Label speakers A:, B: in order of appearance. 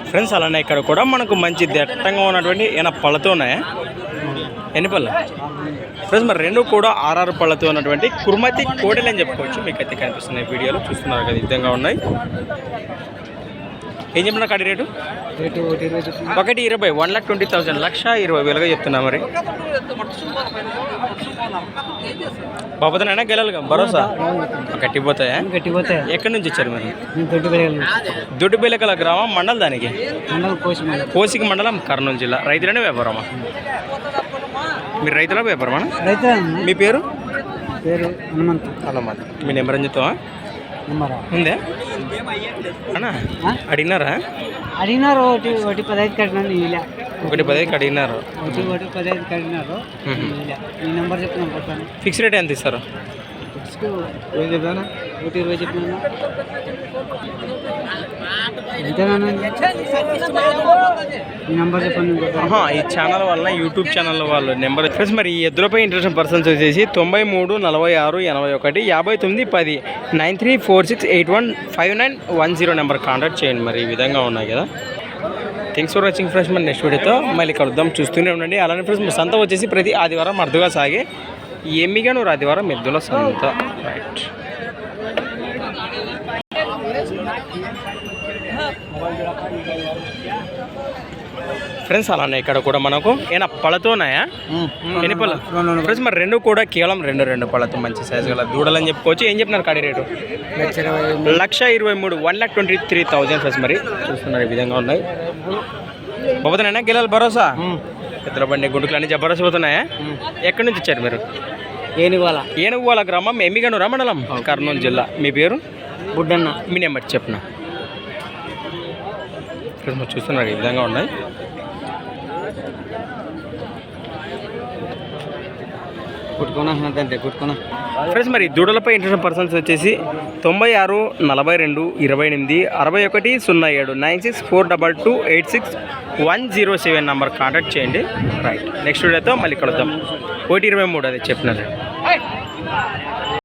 A: Friends అలానే ఇక్కడ కూడా మనకు మంచి దట్టంగా ఉన్నటువంటి ఏమైనా పళ్ళతో ఉన్నాయా? ఎన్ని పళ్ళు ఫ్రెండ్స్? మరి రెండు కూడా 6 పళ్ళతో ఉన్నటువంటి కుర్మతి కోడలు అని చెప్పుకోవచ్చు. మీకు అయితే కనిపిస్తున్నాయి వీడియోలో చూస్తున్నారు కదా, విధంగా ఉన్నాయి. ఏం చెప్పినా కడి రేటు? 1,20,000 1,20,000 1,20,000 చెప్తున్నా. మరి బాబోతోనైనా గెలాలిగా భరోసా గట్టిపోతాయా? ఎక్కడి నుంచి వచ్చారు మీరు? దొడ్డిబెలకల గ్రామం, మండలం దానికి కోసిక మండలం, కర్నూలు జిల్లా. రైతులనే వ్యాపారమా? మీరు రైతుల వ్యాపారమా? మీ పేరు? హనుమంత్. మీ నెంబర్ అని చెప్తావా? ఉందే అన్నా? అడిగినారు
B: 1,15 కడిగినారు.
A: 1,15 అడిగినారు.
B: 1,15 కడిగినారు. ఈ నెంబర్ చెప్పిన
A: ఫిక్స్ రేట్ ఎంత ఇస్తారు?
B: 1,20 చెప్పినా. ఈ నెంబర్ చెప్పండి.
A: ఈ ఛానల్ వల్ల యూట్యూబ్ ఛానల్ వాళ్ళు నెంబర్ ఫ్రెండ్స్. మరి ఈ ఎద్దులపై ఇంట్రెస్ట్ పర్సన్స్ వచ్చేసి 93 46 81 59 10 9346815910 నెంబర్ కాంటాక్ట్ చేయండి. మరి ఈ విధంగా ఉన్నాయి కదా. Thanks for watching friends. మరి నెక్స్ట్ వీడియోతో మళ్ళీ కలుద్దాం, చూస్తూనే ఉండండి. అలానే ఫ్రెండ్స్ సంత వచ్చేసి ప్రతి ఆదివారం అర్ధగా సాగే ఎమ్మిగానూరు ఆదివారం ఎద్దుల సంత. Right friends. అలానే ఇక్కడ కూడా మనకు ఏమైనా పళ్ళతో ఉన్నాయా? ఎన్ని పళ్ళు ఫ్రెండ్స్? మరి రెండు కూడా కేవలం రెండు పళ్ళతో మంచి సైజు గల దూడలని చెప్పుకోవచ్చు. ఏం చెప్పినారు కాడి రేటు? 1,23,000 1,23,000 ఫ్రెండ్స్. మరి చూస్తున్నారు ఈ విధంగా ఉన్నాయి. బాబోతోనైనా గెలాలి భరోసా? పెద్దల బండి గుంటుకులు అన్ని జబర్దస్త్ పోతున్నాయా? ఎక్కడి నుంచి వచ్చారు మీరు? ఏనుగువాల గ్రామం, ఎమ్మిగనూరు మండలం, కర్నూలు జిల్లా. మీ పేరు?
B: బుడ్డన్న.
A: మీ నెంబర్ చెప్పిన ఫ్రెండ్స్. చూస్తున్నారు ఈ విధంగా ఉన్నాయి. ఫ్రెండ్స్ మరి దూడలపై ఇంట్రెస్ట్ పర్సన్స్ వచ్చేసి 96 42 28 61 07 9642286107 నెంబర్ కాంటాక్ట్ చేయండి. రైట్ నెక్స్ట్ వీడియోతో మళ్ళీ కలుద్దాం. 1,23 అదే చెప్పినారు.